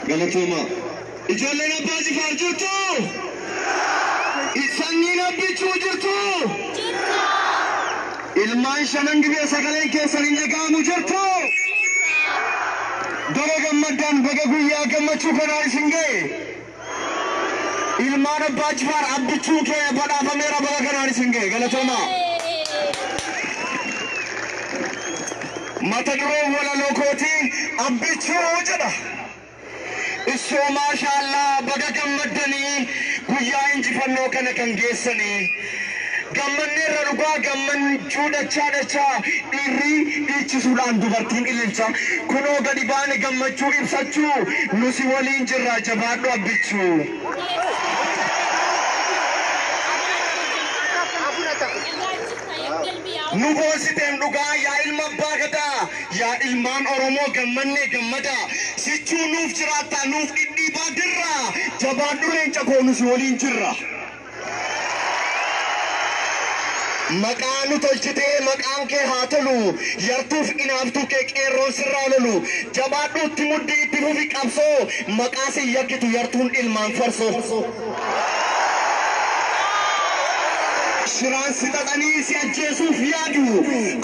Galatuma. Ijoolleen abbaa Jifaar jirtu. Sanyiin abbichuu jirtu. Ilmaan shanan gibee sagaleen keessan hin dhaga'amu jirtu. Baga gammaddan baga guyyaa gammachuu kanaa isin ga'e. Ilmaan abbaa Jifaar abbichuu kee badhaafameera baga kanaa isin ga'e. Galatuma. Mata dureen walaloo kootii abbichuu jedha. Isoo maashaallah baga gammaddanii guyyaa injifannoo kana kan geessanii gammanneerra dhugaa gammachuu dachaa dhiirri dhiichisuudhaan dubartiin ililcha kunoo gadi baane gammachuu ibsachuu nusi waliin jirra jabaadhu abbichuu. Nu boositeen dhugaa yaa ilma abbaa gadaa yaa ilmaan Oromoo gammanne gammada sichuu nuuf jiraata nuuf dhidhiibaa dirra jabaadhu leenca koo nusi waliin jirra. Maqaan nu tolchitee maqaan kee haa tolu yartuuf inaaftuu kee qeerroon sirraa lolu jabaadhu itti muddii itti fufi qabsoo maqaa si yakkitu yartuun ilmaan farsoo. Shiraan si xaxanii si ajjeesuuf yaadu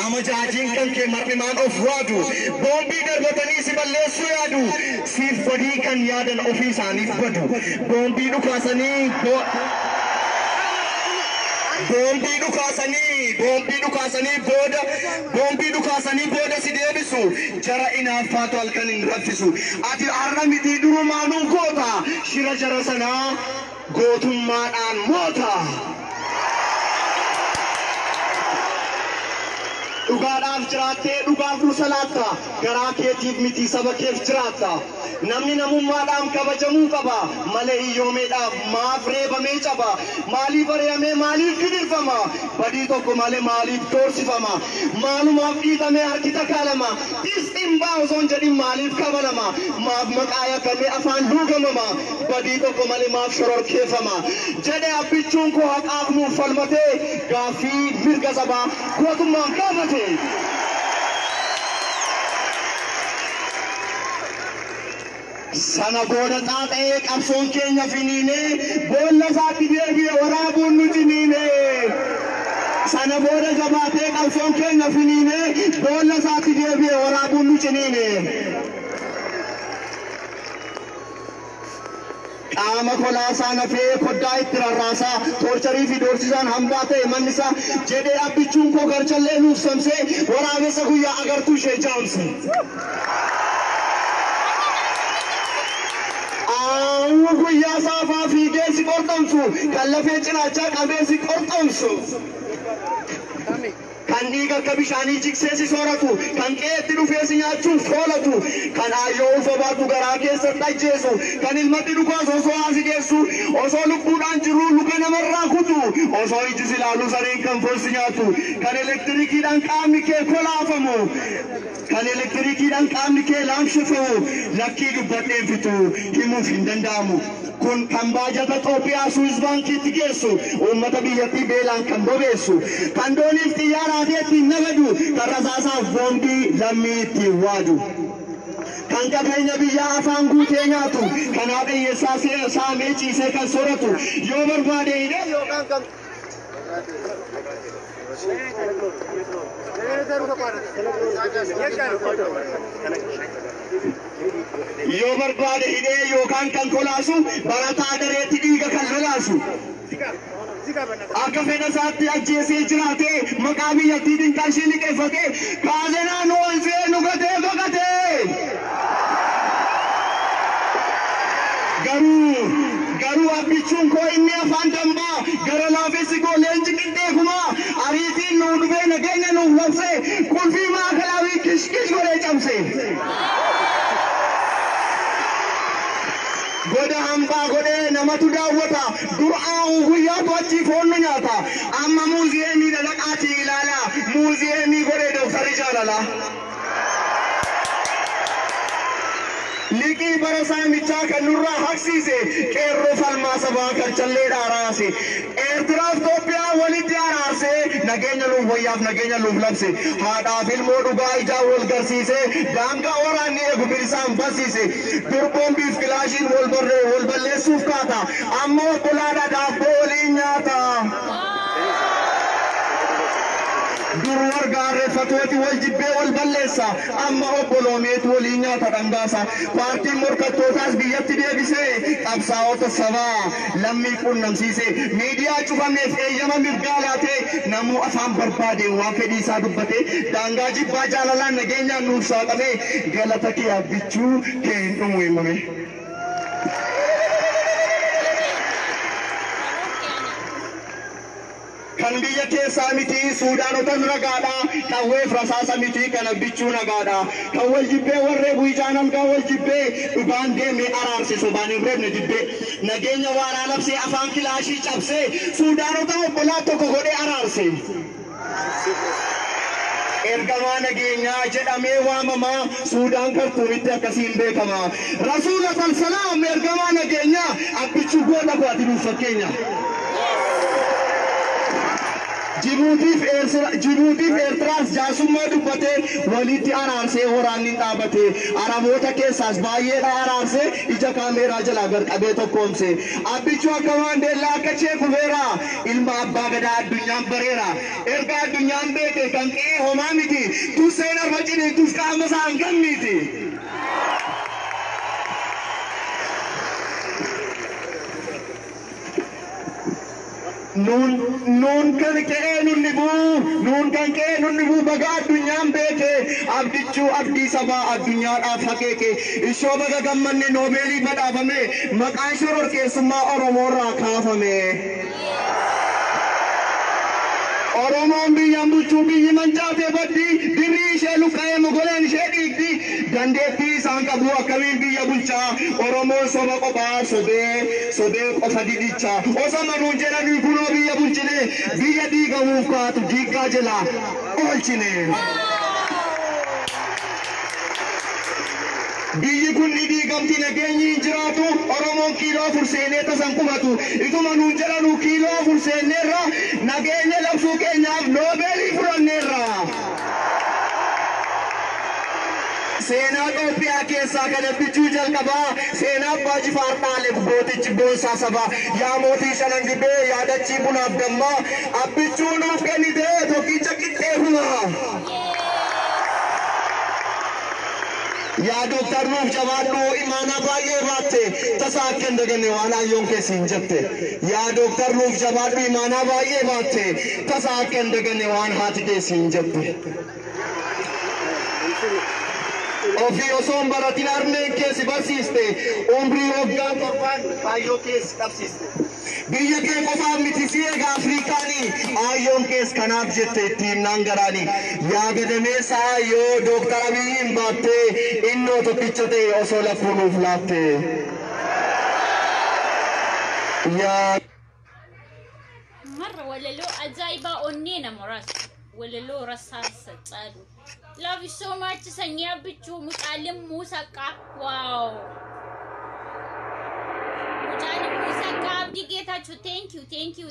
amajaajiin kan kee mar'imaan of waadu boombii darbatanii si balleessuu yaadu siif badii kan yaadan ofii isaaniif badu boombii dhukaasanii booda si deebisu jara inaaffaatu halkan hin raffisu ati har'a miti durumaanuu goota shira jara sanaa gootummaadhaan moota. Dhugaadhaaf jiraattee dhugaaf nu salaatta garaa keetiif miti saba keef jiraatta namni namummaadhaan kabajamuu qaba malee hiyyoomeedhaaf maaf reebamee caba maaliif ari'amee maaliif gidirfama badii tokko malee maaliif doorsifama maalumaaf dhiitamee harki takaalama dhiibbaa osoo hin jedhin maaliif kabalama maaf maqaa yakkamee afaan duugamama badii tokko malee maaf shororkeeffama jedhe abbichuun koo haqaaf nuuf falmatee gaaffii mirga sabaa gootummaan gaafate. Sana booda xaaxa'ee qabsoon keenya finiinee boolla isaatti deebi'ee waraabuun nu jiniinee. Sana booda jabaatee qabsoon keenya finiinee boolla isaatti deebi'ee waraabuun nu jiniinee. Qaama kolaasaa nafee koddaa itti rarraasaa toorcharii fi doorsisaan hambaa ta'e mannisaa jedhee abbichuun koo garchallee nuuf samsee waraabessa guyyaa agartuu ishee jaamse. Guyyaa saafaa fiigee si qorxomsu kan lafee cinaachaa qabee si qorxomsu. Kan dhiiga akka bishaanii jiksee si sooratu kan qe'eetti dhufee si nyaachuuf foolatu kan aayyoo ulfa baatu garaa keessatti ajjeesu kan ilmatti dhukaas osoo haasi geessu osoo lubbuudhaan jiru luka namarraa kutu osoo iji si ilaalu sareen kan foolsi nyaatu kan elektirikiidhaan qaamni kee kolaafamu kan elektirikiidhaan qaamni kee laamshifamu lakkii dubbadheen fitu himuuf hin danda'amu. Kun kan baajata Itoophiyaa Suwiis baankiitti geessu uummata biyyattii beelaan kan bobeessu kan dooniif xiyyaaraatii ittiin nagadu kan rasaasaaf boombii lammii ittiin waadu kan qabeenya biyyaa afaan guutee nyaatu kan haadha hiyyeessaa saamee ciisee kan sooratu yoo barbaade hidhee yookaan kan yoo barbaade hidhee yookaan kan kolaasu barataa dareetti dhiiga kan lolaasu akka fedha isaatti ajjeesee jiraatee maqaa biyyattiitiin qarshii liqeeffatee kaazenaan oolsee nu gatee baqatee garuu abbichuun koo inni afaan dambaa gara laafessi koo leenji qixxeekumaa ariitiin nuu dhufee nageenya nuuf labsee qulfii maakalaawii kishkish godhee cabse. Goda hambaa godhee namatu daawwata dur'aan guyyaatu achi foon nu nyaata amma muuziyeemii dhaqaatii ilaala muuziyeemii godhee dooktarri jaalala. लिकी बरसा मिचा कनुरा हक्सी से केरो फलमा सबा कर चले डारा से एयरक्राफ्ट तो प्या वली त्यारा से नगेन्या लुफ वयाफ नगेन्या लुफ लब से हाडा फिल्मो दुगाई जावल करसी से गांगा और अन्य गुबिरसाम बसी से दुर्बों बीफ क्लाशिन वोल बल्ले सूफ का था अम्मो बुलाड़ा दा बोलिन्या था दुर्वर गारे फतवती वल जिब्बे वल बल्लेसा अम्मा ओपोलोमेत वलिन्या तडंगासा पार्टी मुर्कतोतास बियत्ति देबिसे अबसाओ तो सवा लम्मी कुन्नमसीसे मीडिया चुफामे फेयमा मिर्गालाते नमो अफाम बर्बादे वा फेदीसा दुब्बते दांगा जिब्बा जालाला नगेन्या नूसा तमे गलत किया बिच्चू केन उममे Kanbiya ke samiti Sudan otan nagada kawe frasa samiti kana bichu nagada kawal jibbe warre buijanan kawal jibbe ubande me arar se sobani rebne jibbe nagenya wara nafse afan kilashi chapse Sudan otan bola to ko gode arar se ergama nagenya jedame wa mama Sudan kar tumitte kasim bekama Rasul sallallahu ergama nagenya abichu goda ko atiru fakenya Djibouti Ertras Jasuma dubbate walitti araarse waraanni dhaabate araboota keessaas baay'eedha araarse ija kaameeraa jala garqabee tokkoomse abbichuu akka waan deellaa akka chee kufeera ilma abbaa gadaa addunyaan bareera erga addunyaan beeke kan qe'ee homaa miti tusseen arfa ciniitus qaama isaan gammiiti. nun kan kee nun nibu baga addunyaan beeke abdichuu abdii sabaa addunyaadhaaf hakeeke ishoo baga gammanne noobeelii badhaafame maqaan shororkeessummaa oromoorraa kaafame. Oromoon biyyaan bulchuu biyyi mancaatee baddi dirrii ishee luqqa'ee mogoleen ishee dhiigdi dandeettii isaan qabu akkamiin biyya bulchaa Oromoon soba qophaa sobee qofa didichaa osoo manuun jedhanii kunoo biyya bulchine biyya diigamuuf kaatu diiggaa jala oolchine. Biyyi kun ni diigamti nageenyi hin jiraatu Oromoon kiiloo furseenee tasan qubatu ituma nuun jedhanu kiiloo furseenneerra nageenya labsuu keenyaaf noobeelii fudhanneerra. Seenaa Itoophiyaa keessaa kan abbichuu jalqabaa seenaa abbaa Jifaar Dhaaleef gootichi boonsaa sabaa yaa mootii shanan gibbee yaadachii bunaaf dammaa abbichuu nuuf kennitee tokkicha qixxeefuma. Ya Dr. Nuuf jabaadhu imaana baay'ee baatte tasaa akka hin daganne waan ayyoon keessi hin jette. Ya Dr. Nuuf jabaadhu imaana baay'ee baatte tasaa akka hin daganne waan haati keessi hin jette. Ofii osoo hin baratin harmeen keessi barsiiste umrii waggaa torbaan ayyoo keessi qabsiiste. Biyya kee qofaaf miti si eega Afrikaanii ayyoon kees kanaaf jette itti himnaan garaanii yaa gadameessa ayyoo Dr. Abiyyiin baattee innoo tokkicha ta'e osoo lafuu nuuf laatte. مرة ولا لو أجايبة أونينا مرات ولا لو رصاص تصادو love you so much sanya bichu mutalim musaka wow mutalim musaka abdi getachu thank you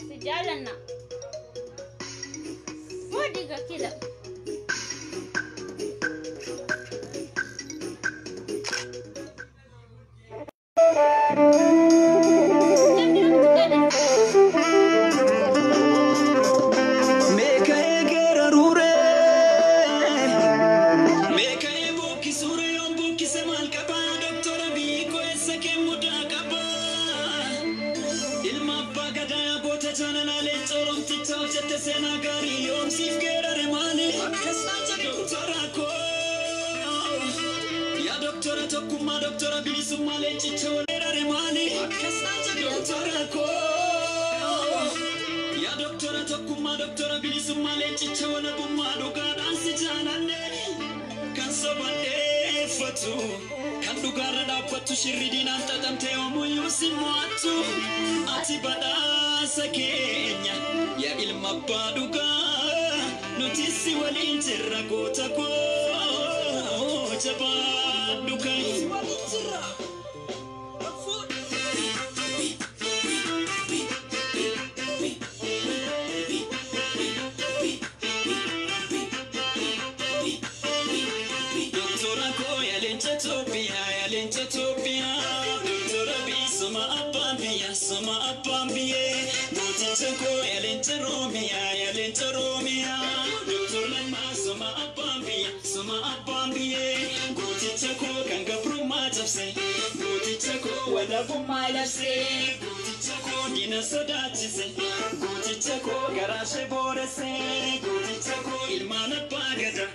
sijalana wadiga kida Doctora bilisumma lechicha walera remani doctora ko ya doctora tokkumma doctora bilisumma lechicha wala bumma dugaadhaan si jaalanne kan sobadhee fatu kan dhugaarra dhaabbatu shirri diinaan xaxamtee oomuyyuu si mo'attu ati badhaasa keenya yaa ilma abbaa dhugaa nuti si waliin jirra goota koo jabaa. dukai. Doktora ko ya lente topia. Doktora bi sama apambie. Doktora ko ya lente romia. Doktora lama sama apambie. Doktora ko kanga bruma tafse. Doktora ko wala buma lafse. Doktora ko dina sodatise. Doktora ko garashe borese. Doktora ko ilmana pagada.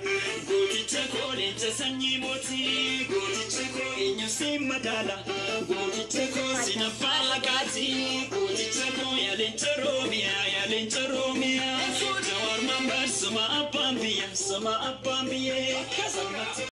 Doktora ko lente sanyi moti. Doktora ko inyo madala. Doktora ko sinafala kati. Doktora ko ya lente romia. Jawar mambar sama apambie.